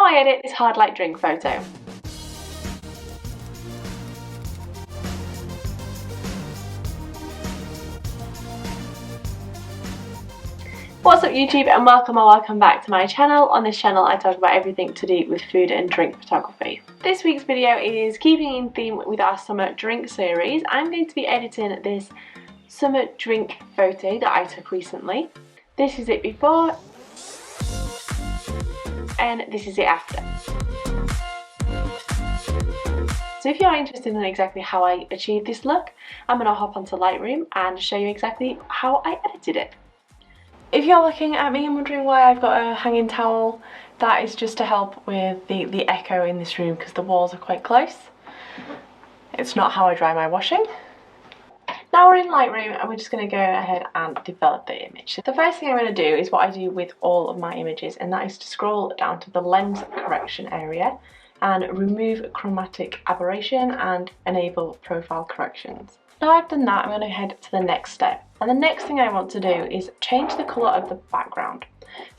I edit this hard light drink photo. What's up YouTube, and welcome back to my channel. On this channel I talk about everything to do with food and drink photography. This week's video is keeping in theme with our summer drink series. I'm going to be editing this summer drink photo that I took recently. This is it before and this is it after. So if you are interested in exactly how I achieved this look, I'm going to hop onto Lightroom and show you exactly how I edited it. If you're looking at me and wondering why I've got a hanging towel, that is just to help with the echo in this room because the walls are quite close. It's not how I dry my washing. Now we're in Lightroom and we're just going to go ahead and develop the image. The first thing I'm going to do is what I do with all of my images, and that is to scroll down to the lens correction area and remove chromatic aberration and enable profile corrections. Now I've done that, I'm going to head to the next step. And the next thing I want to do is change the colour of the background.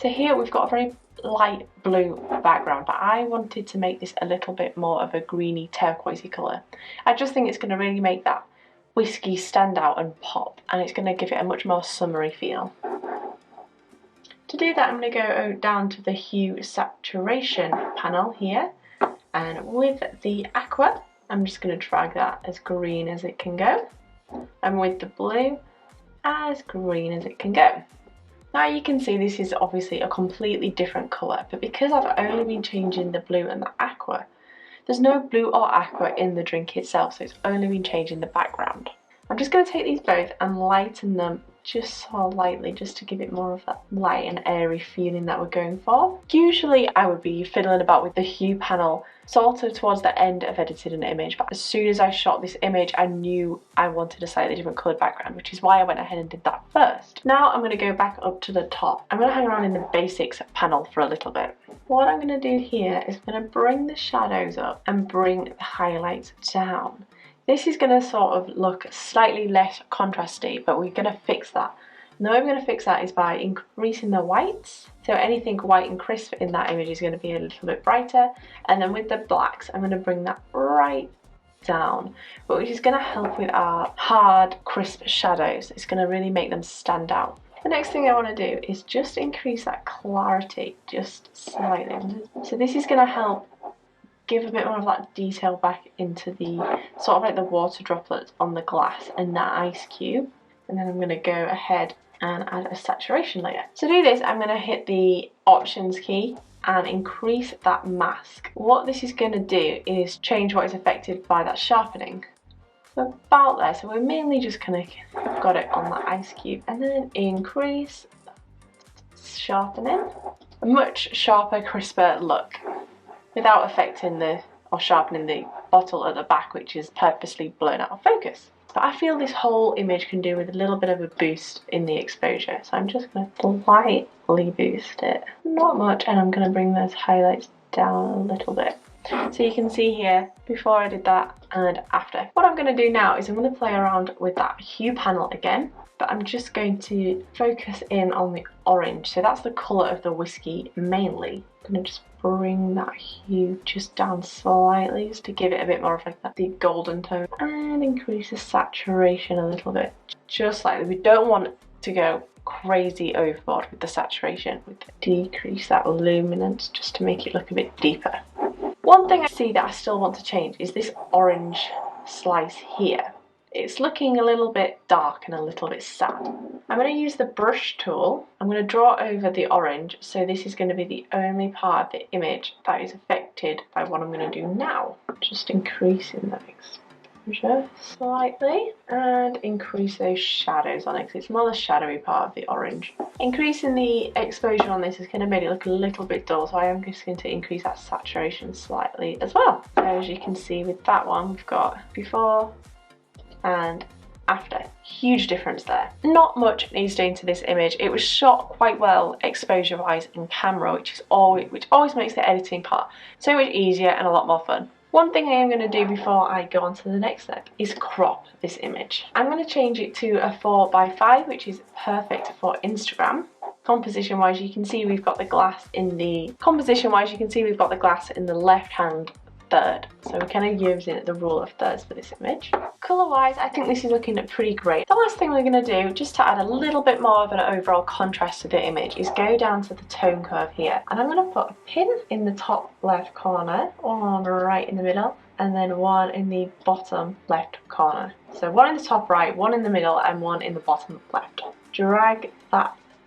So here we've got a very light blue background, but I wanted to make this a little bit more of a greeny turquoisey colour. I just think it's going to really make that whiskey stand out and pop, and it's going to give it a much more summery feel. To do that I'm going to go down to the hue saturation panel here, and with the aqua I'm just going to drag that as green as it can go, and with the blue as green as it can go. Now you can see this is obviously a completely different colour, but because I've only been changing the blue and the aqua, there's no blue or aqua in the drink itself, so it's only been changing the background. I'm just going to take these both and lighten them just so lightly, just to give it more of that light and airy feeling that we're going for. Usually I would be fiddling about with the hue panel sort of towards the end of editing an image, but as soon as I shot this image I knew I wanted a slightly different coloured background, which is why I went ahead and did that first. Now I'm going to go back up to the top. I'm going to hang around in the basics panel for a little bit. What I'm going to do here is I'm going to bring the shadows up and bring the highlights down. This is going to sort of look slightly less contrasty, but we're going to fix that. And the way we're going to fix that is by increasing the whites. So anything white and crisp in that image is going to be a little bit brighter. And then with the blacks, I'm going to bring that right down, but which is going to help with our hard, crisp shadows. It's going to really make them stand out. The next thing I want to do is just increase that clarity just slightly. So this is going to help give a bit more of that detail back into the sort of like the water droplets on the glass and that ice cube. And then I'm going to go ahead and add a saturation layer. To do this I'm going to hit the options key and increase that mask. What this is going to do is change what is affected by that sharpening. So about there, so we're mainly just kind of got it on that ice cube, and then increase sharpening. A much sharper, crisper look, without affecting or sharpening the bottle at the back, which is purposely blown out of focus. But I feel this whole image can do with a little bit of a boost in the exposure, so I'm just going to lightly boost it. Not much, and I'm going to bring those highlights down a little bit. So you can see here, before I did that and after. What I'm going to do now is I'm going to play around with that hue panel again, but I'm just going to focus in on the orange. So that's the colour of the whiskey mainly. I'm going to just bring that hue just down slightly, just to give it a bit more of like that deep golden tone, and increase the saturation a little bit, just slightly. We don't want to go crazy overboard with the saturation. We decrease that luminance just to make it look a bit deeper. One thing I see that I still want to change is this orange slice here. It's looking a little bit dark and a little bit sad. I'm going to use the brush tool. I'm going to draw over the orange, so this is going to be the only part of the image that is affected by what I'm going to do now. Just increasing that exposure slightly and increase those shadows on it, because it's more the shadowy part of the orange. Increasing the exposure on this is going to make it look a little bit dull, so I am just going to increase that saturation slightly as well. So as you can see with that one, we've got before and after. Huge difference there. Not much needs doing to this image. It was shot quite well exposure wise in camera, which always makes the editing part so much easier and a lot more fun. One thing I am going to do before I go on to the next step is crop this image. I'm going to change it to a 4:5, which is perfect for Instagram. Composition wise, you can see we've got the glass in the left hand third. So we're kind of using the rule of thirds for this image. Colour wise, I think this is looking pretty great. The last thing we're going to do, just to add a little bit more of an overall contrast to the image, is go down to the tone curve here. And I'm going to put a pin in the top left corner, one right in the middle, and then one in the bottom left corner. So one in the top right, one in the middle, and one in the bottom left. Drag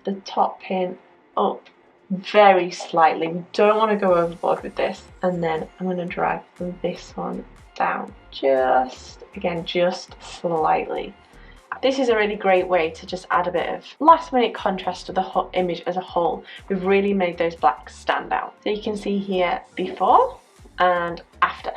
the top pin up very slightly. We don't want to go overboard with this. And then I'm going to drag this one down just slightly. This is a really great way to just add a bit of last minute contrast to the whole image as a whole. We've really made those blacks stand out. So you can see here before and after.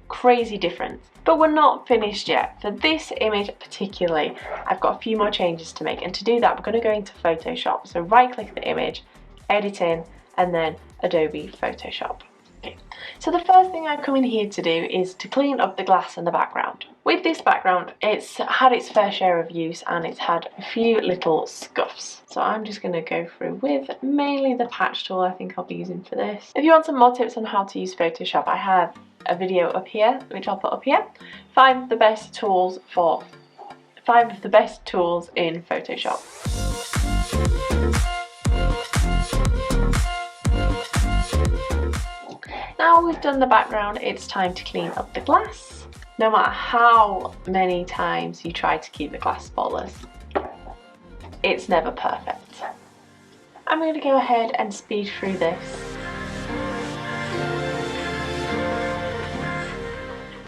Crazy difference. But we're not finished yet. For this image particularly, I've got a few more changes to make, and to do that we're going to go into Photoshop. So right click the image, edit in, and then Adobe Photoshop. Okay. So the first thing I've come in here to do is to clean up the glass and the background. With this background, it's had its fair share of use and it's had a few little scuffs. So I'm just going to go through with mainly the patch tool. I think I'll be using for this. If you want some more tips on how to use Photoshop, I have a video up here, which I'll put up here. 5 of the best tools in Photoshop. Now we've done the background, it's time to clean up the glass. No matter how many times you try to keep the glass spotless, it's never perfect. I'm going to go ahead and speed through this.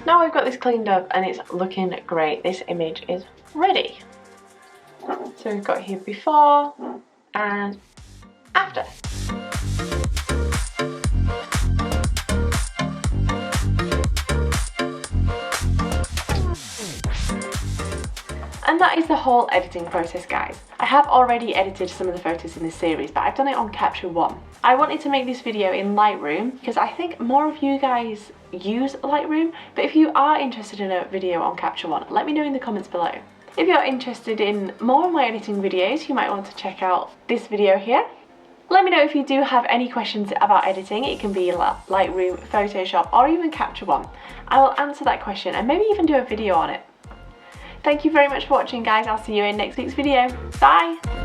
Now we've got this cleaned up and it's looking great. This image is ready. So we've got here before and after. And that is the whole editing process, guys. I have already edited some of the photos in this series, but I've done it on Capture One. I wanted to make this video in Lightroom because I think more of you guys use Lightroom, but if you are interested in a video on Capture One, let me know in the comments below. If you're interested in more of my editing videos, you might want to check out this video here. Let me know if you do have any questions about editing. It can be Lightroom, Photoshop, or even Capture One. I will answer that question and maybe even do a video on it. Thank you very much for watching, guys. I'll see you in next week's video. Bye!